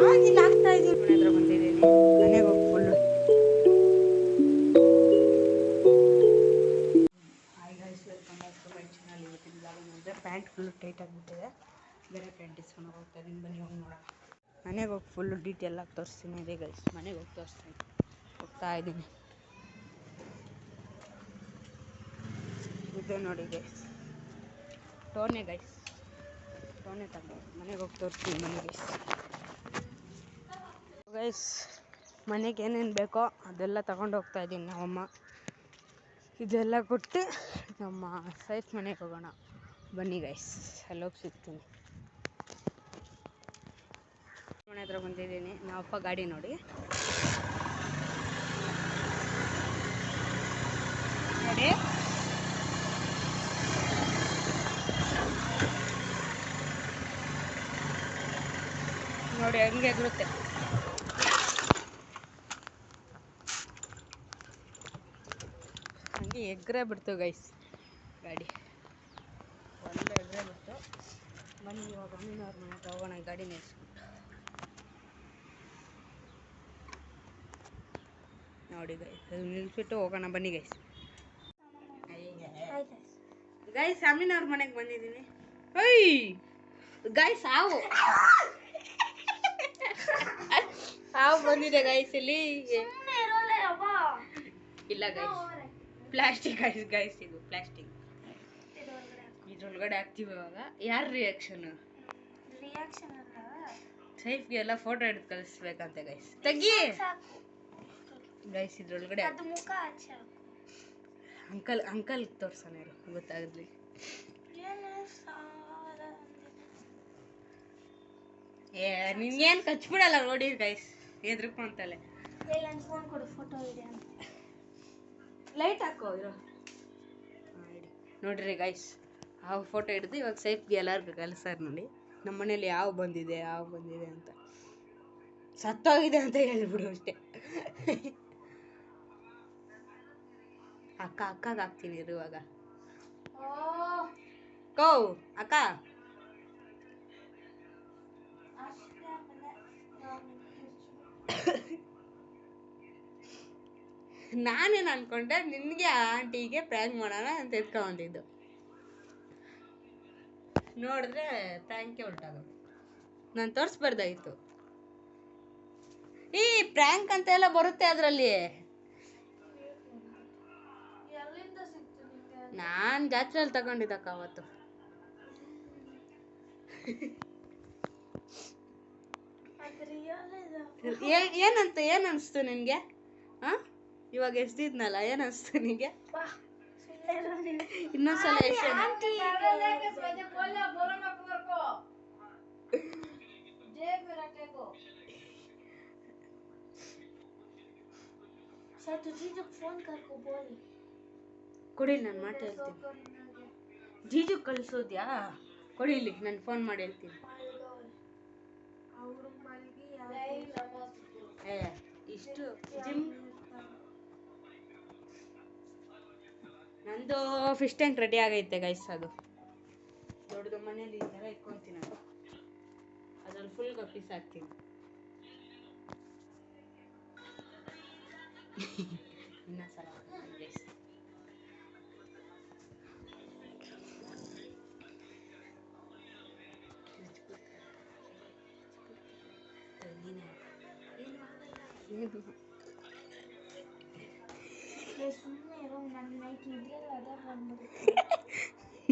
ಆಗಿಲ್ಲ ಆಗ್ತಾ ಇದ್ದೀನಿ ಮನೆ ಹತ್ರ ಬಂದಿದ್ದೀನಿ ಮನೆಗೆ ಹೋಗಿ full welcome back to my channel. ಇವತ್ತಿನ ಬ್ಲಾಗ್ ನೋಡಿದ್ರೆ ಪ್ಯಾಂಟ್ ಫುಲ್ಲು ಟೈಟ್ ಆಗಿಬಿಟ್ಟಿದೆ. ಬೇರೆ ಪ್ಯಾಂಟ್ ಇಸ್ಕೊಂಡು ಹೋಗ್ತಾ ಇದ್ದೀನಿ, ಬನ್ನಿ ಹೋಗಿ ನೋಡೋಣ. ಮನೆಗೆ ಹೋಗಿ ಫುಲ್ಲು ಡೀಟೇಲ್ ಆಗಿ ತೋರಿಸ್ತೀನಿ ರೀ ಗೈಸ್. ಮನೆಗೆ ಹೋಗಿ ತೋರಿಸ್ತೀನಿ, ಹೋಗ್ತಾ ಇದ್ದೀನಿ. ಇದೆ ನೋಡಿ ಗೈಸ್, ಟೋನೆ ಗೈಸ್, ಟೋನೆ ತಗೊಂಡು ಮನೆಗೆ ಹೋಗಿ ತೋರಿಸ್ತೀನಿ ಬನ್ನಿ ಗೈಸ್. ಗೈಸ್ ಮನೆಗೆ ಏನೇನು ಬೇಕೋ ಅದೆಲ್ಲ ತಗೊಂಡು ಹೋಗ್ತಾ ಇದ್ದೀನಿ. ನಮ್ಮಮ್ಮ ಇದೆಲ್ಲ ಕೊಟ್ಟು ನಮ್ಮ ಸೈಫ್ ಮನೆಗೆ ಹೋಗೋಣ ಬನ್ನಿ ಗೈಸ್. ಅಲ್ಲೋಗಿ ಸಿಗ್ತೀನಿ. ಮನೆ ಹತ್ರ ಬಂದಿದ್ದೀನಿ. ನಮ್ಮಪ್ಪ ಗಾಡಿ ನೋಡಿ ನೋಡಿ ನೋಡಿ ಹಂಗೆ ಎಗರುತ್ತೆ. ಹಂಗೆ ಎಗ್ರೆ ಬಿಡ್ತು ಗೈಸ್ ಗಾಡಿ, ಒಳ್ಳೆ ಎಗ್ರೆ ಬಿಡ್ತು. ಬನ್ನಿ ಇವಾಗ ಅಮ್ಮನವ್ರ ಮನೆ ಹತ್ರ ಹೋಗೋಣ ಗಾಡಿ ನಿಲ್ಸ್ಬಿಟ್ಟು. ನೋಡಿ ಗೈಸ್ ನಿಲ್ಸ್ಬಿಟ್ಟು ಹೋಗೋಣ ಬನ್ನಿ ಗೈಸ್. ಗೈಸ್ ಅಮ್ಮಿನವ್ರ ಮನೆಗೆ ಬಂದಿದ್ದೀನಿ. ಐ ಗೈಸ್ ಹಾವು ಹಾವು ಬಂದಿದೆ ಗೈಸ್ ಇಲ್ಲಿ. ಇಲ್ಲ ಗೈಸ್ ಪ್ಲಾಸ್ಟಿಕ್ ಗೈಸ್, ಗೈಸ್ ಇದು ಪ್ಲಾಸ್ಟಿಕ್. ಇದ್ರೊಳಗಡೆ ಹಾಕ್ತೀವಿ. ಇವಾಗ ಯಾರ ರಿಯಾಕ್ಷನ್ ಸೈಫ್ಗೆ ಎಲ್ಲ ಫೋಟೋ ಹಿಡಿದು ಕಳಿಸ್ಬೇಕಂತೆ ಗೈಸ್. ತೆಗಿ ಗೈಸ್ ಇದ್ರೊಳಗಡೆ ಅಂಕಲ್ ತೋರ್ಸೋಣ ಇರು, ಗೊತ್ತಾಗಲಿ. ಏ ನಿನ್ಗೇನು ಕಚ್ಬಿಡಲ್ಲ ನೋಡಿ ಗೈಸ್, ಎದ್ರಕೊಂತಲೆ. ಲೈಟ್ ಹಾಕೋ ಇರೋ. ನೋಡ್ರಿ ಗೈಸ್ ಹಾವು ಫೋಟೋ ಹಿಡಿದು ಇವಾಗ ಸೈಫ್ಗೆ ಎಲ್ಲರಿಗೂ ಕಲಿಸ್ತಾರೆ ನೋಡಿ. ನಮ್ಮ ಮನೇಲಿ ಯಾವ ಬಂದಿದೆ ಅಂತ, ಸತ್ತೋಗಿದೆ ಅಂತ ಹೇಳ್ಬಿಡು ಅಷ್ಟೇ. ಅಕ್ಕಗೆ ಹಾಕ್ತೀನಿ ಇರು ಇವಾಗ. ಕೋ ಅಕ್ಕ ನಾನೇನು ಅನ್ಕೊಂಡೆ ನಿನಗೆ ಆಂಟಿಗೆ ಪ್ರ್ಯಾಂಕ್ ಮಾಡೋಣ ಅಂತ ಎತ್ಕೊಂಡಿದ್ದು, ನೋಡಿದ್ರೆ ಪ್ರ್ಯಾಂಕೆ ಉಲ್ಟಾಗೋದು. ನಾನು ತೋರಿಸ್ಬಾರ್ದಾಗಿತ್ತು. ಈ ಪ್ರ್ಯಾಂಕ್ ಅಂತ ಎಲ್ಲ ಬರುತ್ತೆ ಅದರಲ್ಲಿ. ನಾನು ಜಾತ್ರೆಯಲ್ಲಿ ತಗೊಂಡಿದ್ದಕ್ಕ ಅವತ್ತು. ಏನು ಅನಿಸ್ತು ನಿನಗೆ? ಹಾಂ ಇವಾಗ ಎಷ್ಟಿದ್ನಲ್ಲ ಏನು ಅನಿಸ್ತು ನಿನಗೆ? ಇನ್ನೊಂದ್ಸಲ ಕೊಡಿಲಿ, ನಾನು ಮಾಡಿ ಹೇಳ್ತೀನಿ. ಜೀಜು ಕಳಿಸೋದ್ಯಾ? ಕೊಡಿಲಿ, ನಾನು ಫೋನ್ ಮಾಡಿ ಹೇಳ್ತೀನಿ. ಇಷ್ಟು ಜಿಮ್ ನಂದು ಫಿಶ್ ಟ್ಯಾಂಕ್ ರೆಡಿ ಆಗೈತೆ ಗೈಸ್. ಅದು ದೊಡ್ಡದು ಮನೇಲಿ ಈ ಥರ ಇಟ್ಕೊತೀನಿ. ಅದು ಅದ್ರಲ್ಲಿ ಫುಲ್ ಗಪ್ಪೀಸ್ ಹಾಕ್ತೀನಿ. ಇನ್ನೊಂದ್ಸಲ ಗೈಸ್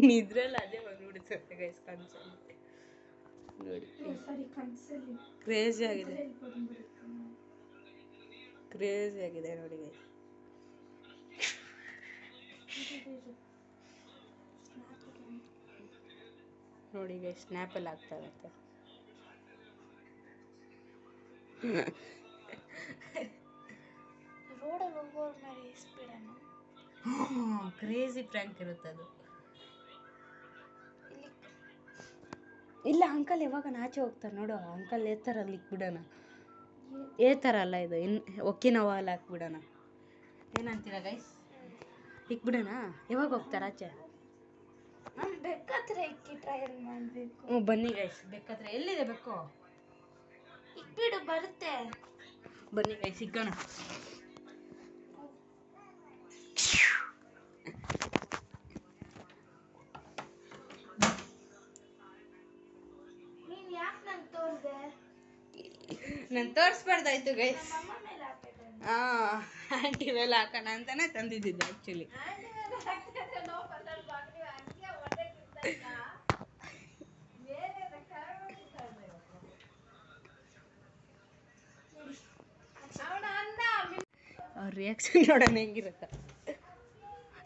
ನಿದ್ರೆಲ್ಲ ಅದೇ ಬಂದ್ಬಿಡುತ್ತೆ ಗೈಸ್ ಕನ್ಸಲ್ಲಿ. ನೋಡಿ ಕ್ರೇಜಿ ಆಗಿದೆ ನೋಡಿ ಗೈಸ್. ನೋಡಿ ಗೈಸ್ ಸ್ನ್ಯಾಪಲ್ಲಿ ಆಗ್ತಾ ಇರುತ್ತೆ. ಕ್ರೇಜಿ ಪ್ರ್ಯಾಂಕ್ ಇರುತ್ತೆ ಅದು. ಇಲ್ಲ ಅಂಕಲ್ ಯಾವಾಗ ಆಚೆ ಹೋಗ್ತಾರೆ ನೋಡು, ಅಂಕಲ್ ಏತಾರಲ್ಲಿ ಇಕ್ಬಿಡೋಣ. ಏತರ ಅಲ್ಲ ಇದು, ಒಕ್ಕಿನವ ಅಲ್ಲಿ ಹಾಕ್ಬಿಡೋಣ. ಏನಂತೀರ ಗೈಸ್? ಇಕ್ಬಿಡೋಣ? ಯಾವಾಗ ಹೋಗ್ತಾರೆ ಆಚೆ? ಬೆಕ್ಕತ್ರ ಇಕ್ಕಿ ಟ್ರಯಲ್ ಮಾಡಬೇಕು. ಹ್ಞೂ ಬನ್ನಿ ಗೈಸ್, ಬೆಕ್ಕತ್ರ ಎಲ್ಲಿದೆ ಬೆಕ್ಕು? ಬಿಟ್ಬಿಡು ಬರುತ್ತೆ. ಬನ್ನಿ ಕೈ ಸಿಕ್ಕಣ. ನೀನ್ ಯಾಕೆ ನಂಗೆ ತೋರಿದೆ? ನಾನು ತೋರಿಸ್ಬಾರ್ದಾಯ್ತು ಗೈಸ್. ನಮ್ಮ ಅಮ್ಮ ಮೇಲೆ ಹಾಕ್ಬೇಕು. ಆಂಟಿ ಮೇಲೆ ಹಾಕೋಣ ಅಂತಾನೆ ತಂದಿದ್ದಿದ್ದು ಆ್ಯಕ್ಚುಲಿ. ಅವ್ರ ರಿಯಾಕ್ಷನ್ ನೋಡೋಣ ಹೆಂಗಿರುತ್ತ.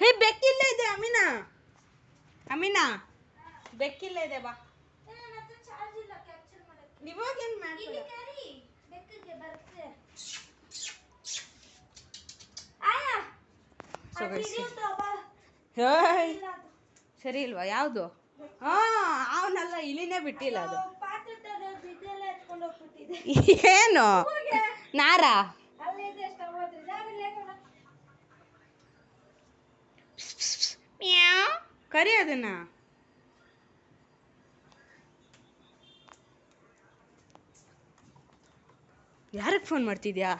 ಹೇ ಬೆಕ್ಕಿಲ್ಲ ಇದೆ ಅಮೀನಾ, ಅಮೀನಾ ಬೆಕ್ಕಿಲ್ಲ ಇದೆ ಬಾ. ಇವಾಗೇನು ಮಾಡ್ತೀವಿ? ಸರಿ ಇಲ್ವಾ ಯಾವುದು? ಅವನಲ್ಲ, ಇಲಿನೇ ಬಿಟ್ಟಿಲ್ಲ ಅದು. ಏನು ನಾರ? ಕರಿ ಅದನ್ನ. ಯಾರಿಗೆ ಫೋನ್ ಮಾಡ್ತಿದ್ಯಾ?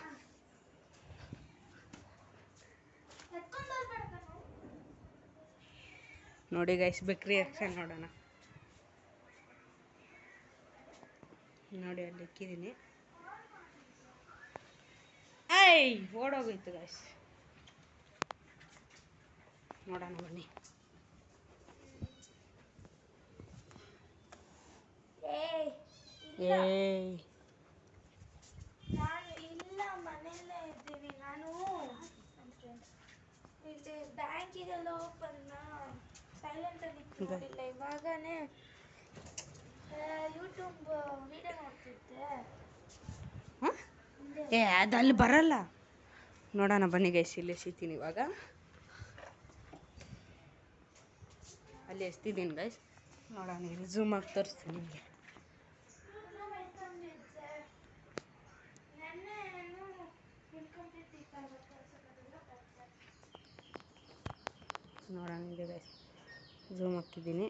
ನೋಡಿ ಗೈಸ್, ಬೆಕ್ ರಿಯಾಕ್ಷನ್ ನೋಡೋಣ. ನೋಡಿ ಅಲ್ಲಿ ಇಕ್ಕಿದ್ದೀನಿ. I ಓಡೋಗೋಯ್ತು guys. ನೋಡೋಣ ಬನ್ನಿ. ನಾನು ಇಲ್ಲ, ಮನೆಯಲ್ಲೇ ಇದ್ದೀನಿ. ನಾನು ಇಲ್ಲಿ ಬ್ಯಾಂಕಿಗೆಲ್ಲ ಹೋಗ್ಬಂದ ಸೈಲೆಂಟ್ ಅಲ್ಲಿ ಇಟ್ಟಿಲ್ಲ. ಇವಾಗನೇ ಯೂಟ್ಯೂಬ್ ವಿಡಿಯೋ ನೋಡ್ತಿದ್ದೆ. ಅದು ಅಲ್ಲಿ ಬರಲ್ಲ. ನೋಡೋಣ ಬನ್ನಿ ಗೈಸ್, ಇಲ್ಲಿ ಎಸಿತೀನಿ ಇವಾಗ. ಅಲ್ಲಿ ಎಸ್ತಿದ್ದೀನಿ ಗೈಸ್, ನೋಡೋಣ. ಇಲ್ಲಿ ಝೂಮ್ ಆಗಿ ತೋರಿಸ್ತೀನಿ ನಿಮಗೆ. ನೋಡೋಣ ಇದೆ ಗೈಸ್, ಝೂಮ್ ಹಾಕಿದ್ದೀನಿ.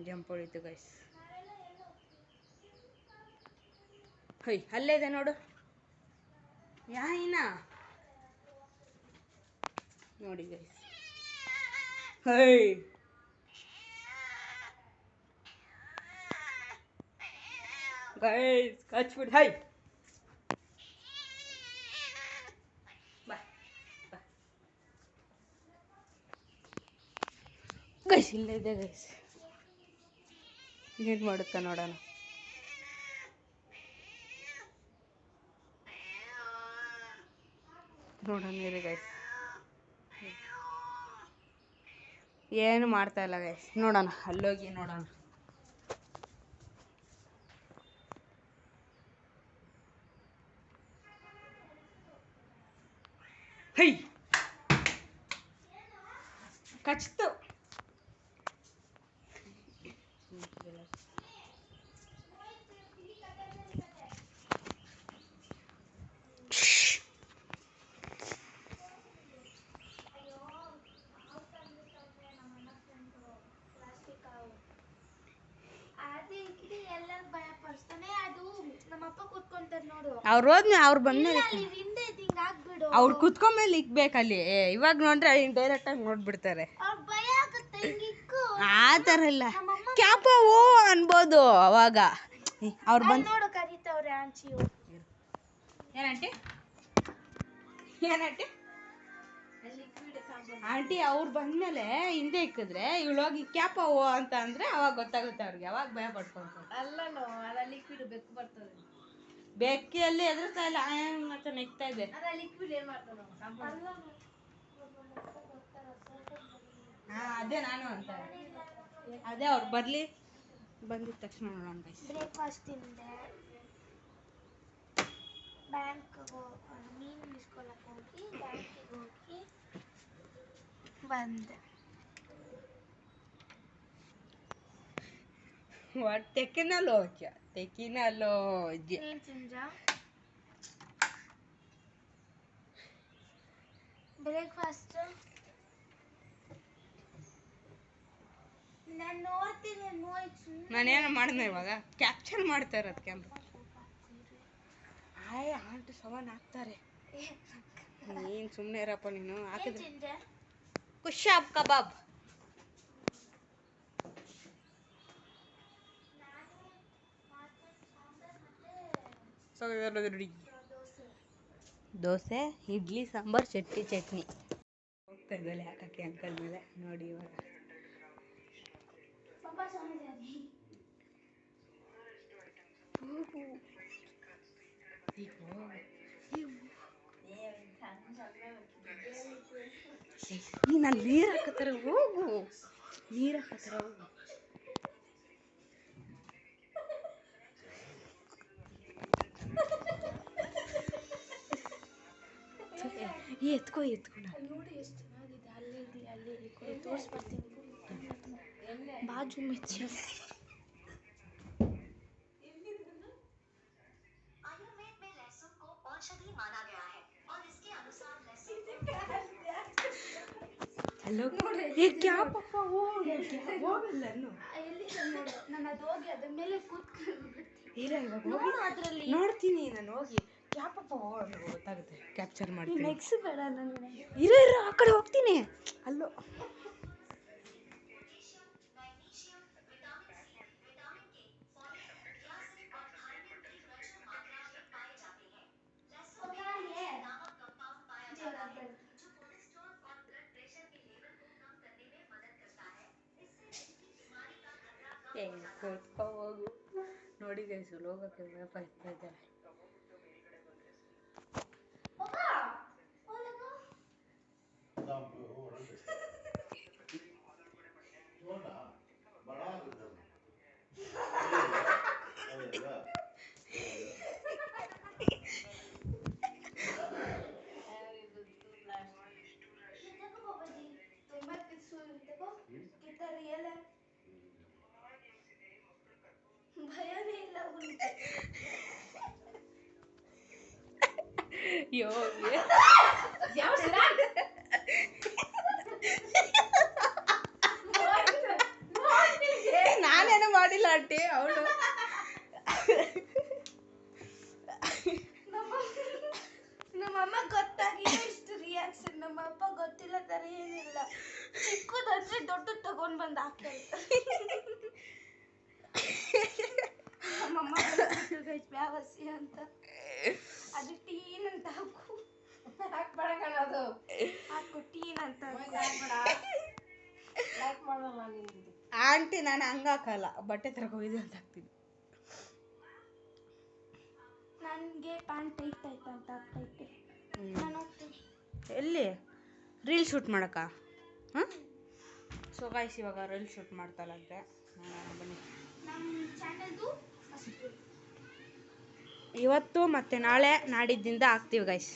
ಜಂಪ್ ಹೊಡಿತು ಗೈಸ್. ಹೈ ಅಲ್ಲೇ ಇದೆ ನೋಡು. ಯಾಯಿನ ನೋಡಿ ಗೈಸ್. ಹೈ ಗೈಸ್ ಕಚ್ಬಿಡಿ. ಹೈ ಬಾ ಬಾ ಗೈಸ್, ಇಲ್ಲೇ ಇದೆ ಗೈಸ್. ಏನು ಮಾಡುತ್ತಾ ನೋಡೋಣ. ನೋಡೋಣ ಇರಿ ಗೈಸ್, ಏನು ಮಾಡ್ತಾ ಇಲ್ಲ ಗೈಸ್. ನೋಡೋಣ ಅಲ್ಲೋಗಿ ನೋಡೋಣ. ಹೈ ಕಚ್ತು. ಅವ್ರು ಹೋದ್ಮೇ, ಅವ್ರು ಬಂದ್ಮೇಲೆ ಅವ್ರು ಕುತ್ಕೊಂಡ್ಮೇಲೆ ಇಕ್ಬೇಕಲ್ಲಿ. ಇವಾಗ ನೋಡ್ರೆ ಡೈರೆಕ್ಟಾಗಿ ನೋಡ್ಬಿಡ್ತಾರೆ. ಆ ಥರ ಇಲ್ಲ, ಕ್ಯಾಪ ಓ ಅನ್ಬೋದು ಅವಾಗ. ಅವ್ರು ಬಂದು ಏನಂಟಿ ಏನಂಟಿ ಆಂಟಿ ಅವ್ರು ಬಂದ್ಮೇಲೆ ಹಿಂದೆ ಇಕ್ಕಿದ್ರೆ ಇವಳೋಗಿ ಕ್ಯಾಪ ಓ ಅಂತ ಅಂದ್ರೆ ಅವಾಗ ಗೊತ್ತಾಗುತ್ತೆ ಅವ್ರಿಗೆ. ಅವಾಗ ಭಯ ಪಡ್ಕೊಂತಾರೆ. ಅಲ್ಲನೋ ಅದ ಲಿಕ್ವಿಡ್ ಬೆಕ್ಕು ಬರ್ತದೆ. ಬೆಕ್ಕಿಯಲ್ಲಿ ಎದುರ್ತಾ ಇಲ್ಲ, ಮತ್ತೆ ನೆಕ್ತಾ ಇದೆ. ಲಿಕ್ವಿಡ್ ಏನ್ ಮಾಡ್ತಾನ? ಅದೇ ನಾನು ಅಂತ. ಅದೇ ಅವ್ರು ಬರ್ಲಿ, ಬಂದಿದ ತಕ್ಷಣ ನೋಡೋಣ. ಬ್ರೇಕ್ಫಾಸ್ಟ್ ತಿಂದೆ, ಬ್ಯಾಂಕ್ ಮೀನು ಇಸ್ಕೊಳಕ್ಕೆ ಹೋಗಿ ಬ್ಯಾಂಕಿಗೆ ಹೋಗಿ ಬಂದೆ. ಟೆಕ್ನಾಲಜಿ ಏನ್ ತಿಂದ? ಬ್ರೇಕ್ಫಾಸ್ಟ್ ನಾನು ನೋಡ್ತೀನಿ ನೋಯ್ತು. ನಾನೇನು ಮಾಡಿದೆ ಇವಾಗ ಕ್ಯಾಪ್ಚರ್ ಮಾಡ್ತಾ ಇರೋದು ಕ್ಯಾಮ್ರಾ. ಆಯ್ ಆಂಟು ಸವಾನ್ ಹಾಕ್ತಾರೆ. ನೀನು ಸುಮ್ಮನೆ ಇರಪ್ಪ ನೀನು ಹಾಕಿದ್ರೆ ಕುಶಾಬ್ ಕಬಾಬ್. ದೋಸೆ, ಇಡ್ಲಿ, ಸಾಂಬಾರ್, ಚಟ್ನಿ ಹೋಗ್ತಾ ಇದ್ದಲ್ಲ ಯಾಕಕ್ಕೆ ಅಂಕಲ್ ಮೇಲೆ ನೋಡಿ ಇವಾಗ. ನೀನು ಅಲ್ಲಿ ನೀರು ಹಾಕತ್ತಾರೆ ಹೋಗು, ನೀರು ಹಾಕತ್ತಾರೆ ಹೋಗು. ಎತ್ಕೋ ನೋಡಿ ಎಷ್ಟು ಚೆನ್ನಾಗಿದೆ. ಅಲ್ಲಿ ತೋರಿಸ್ಬರ್ತೀನಿ. ಬಾಜು ಮಿರ್ಚಿ हेलो ये क्या पापा वो ಹೋಗಲ್ಲ ನಾನು ಅದು ಹೋಗಿ ಅದ್ರ ಮೇಲೆ ಕೂತ್ಕೊಂಡು ನೋಡ್ತೀನಿ ನಾನು ಹೋಗಿ ಕ್ಯಾ ಪಾಪ ಗೊತ್ತಾಗುತ್ತೆ ಕ್ಯಾಪ್ಚರ್ ಮಾಡ್ತೀನಿ. ನೆಕ್ಸ್ಟ್ ಬೇಡ ನನಗೆ. ಇರು ಆ ಕಡೆ ಹೋಗ್ತೀನಿ. ಅಲ್ಲೋ ಕೂತ್ಕೋ ಹೋಗು. ನೋಡಿ ಗೈಸ್ ಹೋಗೋಕ್ಕೆ ವ್ಯಾಪ ಇರ್ತಾ ಇದ್ದಾರೆ. ನಾನೇನು ಮಾಡಿಲ್ಲ ಆಂಟಿ ಅವಳು. ನಮ್ಮಮ್ಮ ಗೊತ್ತಾಗಿಲ್ಲ ಇಷ್ಟು ರಿಯಾಕ್ಷನ್. ನಮ್ಮ ಅಪ್ಪ ಗೊತ್ತಿಲ್ಲ ತರ ಏನಿಲ್ಲ. ಚಿಕ್ಕದಂದ್ರೆ ದೊಡ್ಡ ತಗೊಂಡ್ ಬಂದು ಹಾಕ್ತಾರೆ. ನಮ್ಮಮ್ಮ ವ್ಯಾವಸಿ ಅಂತ ಅದು ಟೀನ್ ಅಂತ ಹಾಕು. ಹಾಕ್ಬೇಡ ಕಣದು. ಹಾಕು ಟೀನ್ ಅಂತ ಲೈಕ್ ಮಾಡಲ್ಲ ನಿಂದು. ಆಂಟಿ ನಾನು ಹಂಗೆ ಹಾಕಲ್ಲ, ಬಟ್ಟೆ ತರಕ ಹೋಗಿದೆ ಅಂತ ಹಾಕ್ತೀನಿ. ನನಗೆ ಪ್ಯಾಂಟ್ ಟೈಟ್ ಆಯ್ತು ಅಂತ ಆಗ್ತೈತೆ. ನಾನು ಹೋಗ್ತೀನಿ. ಎಲ್ಲಿ ರೀಲ್ ಶೂಟ್ ಮಾಡಕ್ಕ? ಹಾಂ ಸೊ ಗಾಯ್ಸ್ ಇವಾಗ ರೀಲ್ ಶೂಟ್ ಮಾಡ್ತಾಳಂತೆ. ಬನ್ನಿ ನಮ್ಮ ಚಾನಲ್ದು ಇವತ್ತು ಮತ್ತು ನಾಳೆ ನಾಡಿದ್ದಿಂದ ಹಾಕ್ತೀವಿ ಗೈಸ್.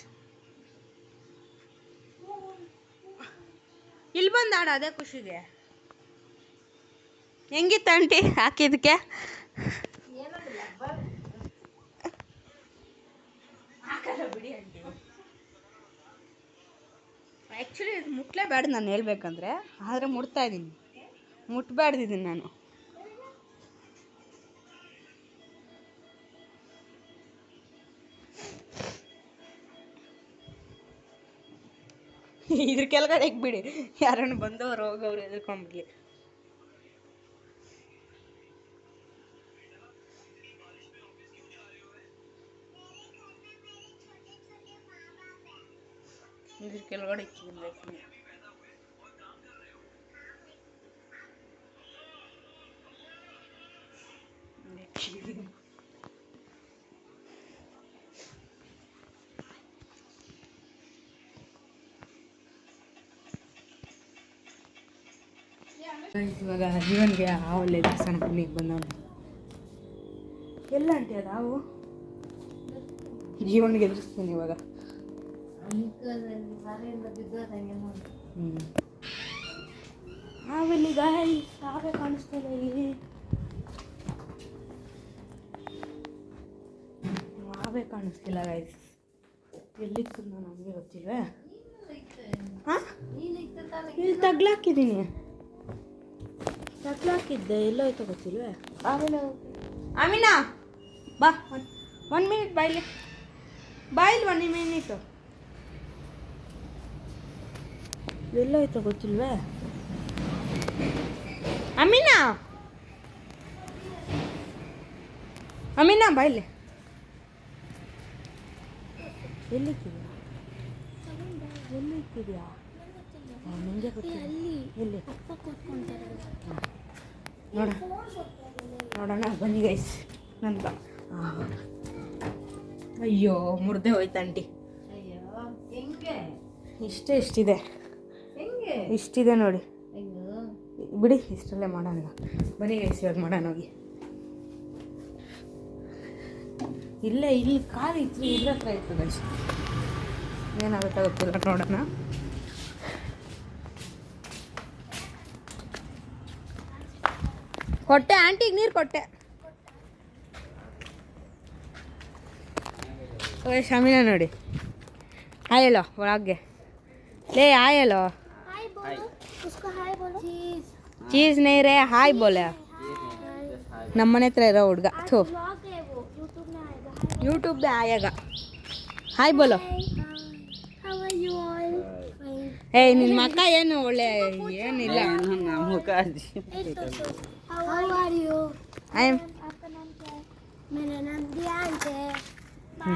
ಇಲ್ಲಿ ಬಂದು ಆಡ ಅದೇ ಖುಷಿಗೆ. ಹೆಂಗಿತ್ತು ಆಂಟಿ ಹಾಕಿದಕ್ಕೆ? ಬಿಡಿ ಆಂಟಿ. ಆ್ಯಕ್ಚುಲಿ ಇದು ಮುಟ್ಲೇಬೇಡ ನಾನು ಹೇಳ್ಬೇಕಂದ್ರೆ, ಆದರೆ ಮುಟ್ತಾ ಇದ್ದೀನಿ. ಮುಟ್ಬೇಡ್ದಿದ್ದೀನಿ ನಾನು. ಇದ್ರ ಕೆಳಗಡೆ ಬಿಡಿ, ಯಾರನ್ನು ಬಂದವರು ಹೋಗೋರು ಎದ್ಕೊಂಡ್ಬಿಡ್ಲಿ. ಇದ್ರ ಕೆಳಗಡೆ ಇಕ್ಕಿದ್ದೀನಿ. ಇವಾಗ ಜೀವನ್ಗೆ ಹಾವಲ್ಲಿ ದೇವಸ್ಥಾನ ಬನ್ನಿಗೆ ಬಂದವನು. ಎಲ್ಲ ಆಂಟಿ ಅದು ಹಾವು? ಜೀವನ್ಗೆ ಎದುರಿಸ್ತೀನಿ ಇವಾಗ. ಹಾವಿಲ್ಲಿ ಗಾಯ್ಸ್ ಹಾವೇ ಕಾಣಿಸ್ತದೆ ಇಲ್ಲಿ. ಹಾವೇ ಕಾಣಿಸ್ತಿಲ್ಲ ಗಾಯ್ಸ್. ಎಲ್ಲಿತ್ತು ನನಗೆ ಗೊತ್ತಿಲ್ವೇ. ಹಾಂ ಇಲ್ಲಿ ತಗ್ಲಾಕಿದ್ದೀನಿ. ಹಾಕಿದ್ದೆ ಎಲ್ಲೋಯ್ತು ಗೊತ್ತಿಲ್ವೇ. ಆಮೇಲೆ ಅಮೀನಾ ಬಾ 1 ಮಿನಿಟ್ ಬಾಯ್ಲಿ 1 ಮಿನಿಟು. ಎಲ್ಲೋಯ್ತು ಗೊತ್ತಿಲ್ವೇ. ಅಮೀನಾ ಬಾಯ್ಲಿ. ಎಲ್ಲಿಕ್ಕಿದ್ಯಾ ನಿಂಗೆ ಗೊತ್ತಿಲ್ಲ. ಎಲ್ಲಿ ನೋಡೋಣ ಬನ್ನಿ ಗೈಸ್. ನನ್ನ ಅಯ್ಯೋ ಮುರ್ದೆ ಹೋಯ್ತು ಆಂಟಿ. ಇಷ್ಟಿದೆ ನೋಡಿ. ಬಿಡಿ ಇಷ್ಟಲ್ಲೇ ಮಾಡೋಣ. ಬನ್ನಿ ಗೈಸ್ ಇವಾಗ ಮಾಡೋಣ ಹೋಗಿ. ಇಲ್ಲಿ ಕಾಲು ಇತ್ತು ಇದ್ರ ಹತ್ರ ಇತ್ತು ಗೈಸ್. ಏನಾಗುತ್ತೆ ಗೊತ್ತಿಲ್ಲ ನೋಡೋಣ. ಕೊಟ್ಟೆ ಆಂಟಿಗೆ ನೀರು ಕೊಟ್ಟೆ. ಶಮೀನಾ ನೋಡಿ ಹಾಯ್ ಹೇಳೋ ಒಳಗೆ. ಲೇ ಹಾಯ್ ಹೇಳೋ. ಚೀಸ್ नहीं रहे हाय बोले. ನಮ್ಮನೆ ಹತ್ರ ಇರೋ ಹುಡುಗ ಥೂ ಯೂಟ್ಯೂಬ್ ಆಯಾಗ ಹಾಯ್ ಬೋಲೋ. ಏಯ್ ನಿನ್ನ ಮಕ್ಕ ಏನು ಒಳ್ಳೆ ಏನಿಲ್ಲ. मेरा नाम दियांश है. I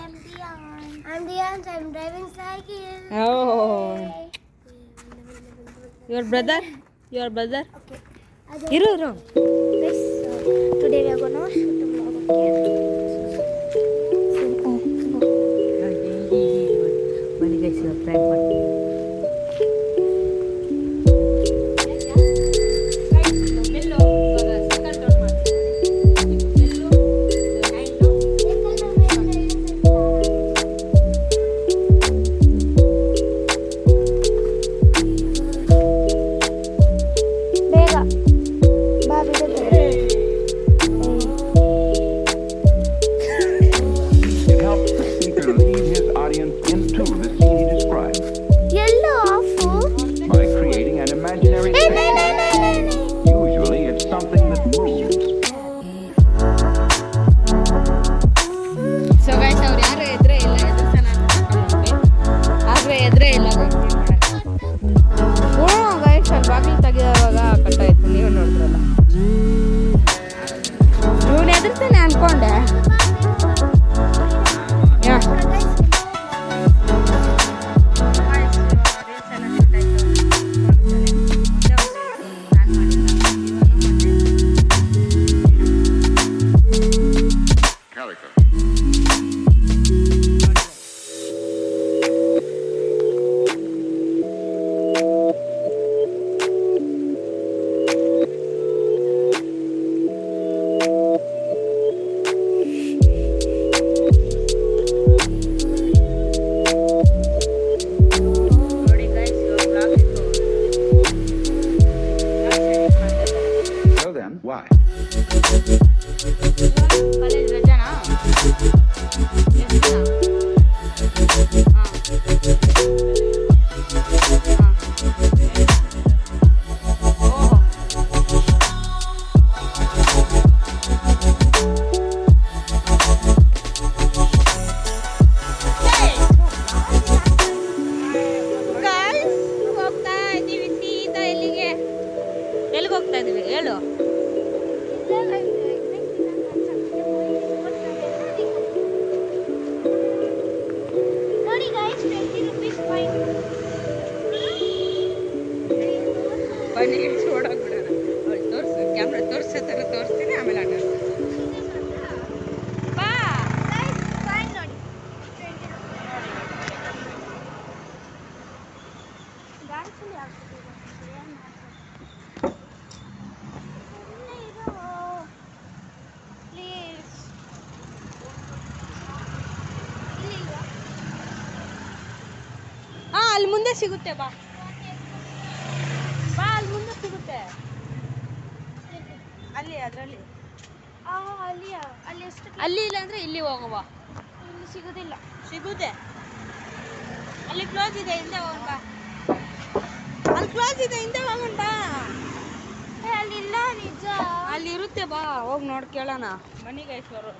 am Diyansh. I'm Diyansh. I'm driving cycle. Oh. Your brother? Okay. Iru. Yes. Today we are gonna shoot a vlog. Bani guys, you prank ಮಾಡಿ. ಬಾಗಿಲು ತೆಗೆಯುವಾಗ ಕಟ್ಟಾಯ್ತು. ನೀವು ನೋಡಿದ್ರಲ್ಲ. ಇವನು ಎದುರ್ತಾನೆ ಅನ್ಕೊಂಡೆ. Why? ಕಾಲೇಜ್ ರಜಾನಾ? ಹೋಗ್ತಾ ಇದ್ದೀವಿ ಸೀದಾ ಎಲ್ಲಿಗೆ? ಎಲ್ಲಿಗೆ ಹೋಗ್ತಾ ಇದ್ದೀವಿ ಹೇಳು. ನೋಡಿ ಗೈಸ್ 20 rupees coin. ಬನ್ನಿ ಓಡೋಗ್ಬಿಡೋಣ. ಅವಳು ತೋರಿಸು ಕ್ಯಾಮ್ರಾ ತೋರಿಸೋ ಥರ ತೋರಿಸ್ತೀನಿ ಆಮೇಲೆ ಅಣ್ಣ ಬಾ. ಗೈಸ್ ಕಾಯಿನ್ ನೋಡಿ 20 ಡ್ಯಾನ್ಸಲ್ಲಿ ಆಗ್ತಿದೆ. ಪ್ಲೀಸ್ ಹಾಂ ಅಲ್ಲಿ ಮುಂದೆ ಸಿಗುತ್ತೆ ಬಾ. ಅಲ್ಲಿ ಮುಂದೆ ಸಿಗುತ್ತೆ. ಅಲ್ಲಿ ಅದರಲ್ಲಿ ಅಲ್ಲಿ ಎಷ್ಟು ಅಲ್ಲಿ ಇಲ್ಲ ಅಂದರೆ ಇಲ್ಲಿ ಹೋಗುವ. ಇಲ್ಲಿ ಸಿಗೋದಿಲ್ಲ. ಸಿಗುತ್ತೆ. ಅಲ್ಲಿ ಕ್ಲೋಸ್ ಇದೆ ಹಿಂದೆ ಹೋಗೋಣ ಬಾ. ಅಲ್ಲಿ ಕ್ಲೋಸ್ ಇದೆ ಹಿಂದೆ ಹೋಗೋಣ ಬಾ. ಅಲ್ಲಿ ಇರುತ್ತೆ ಬಾ ಹೋಗಿ ನೋಡಿ ಕೇಳೋಣ ಬನ್ನಿ ಗೈಸ್ ಅವರು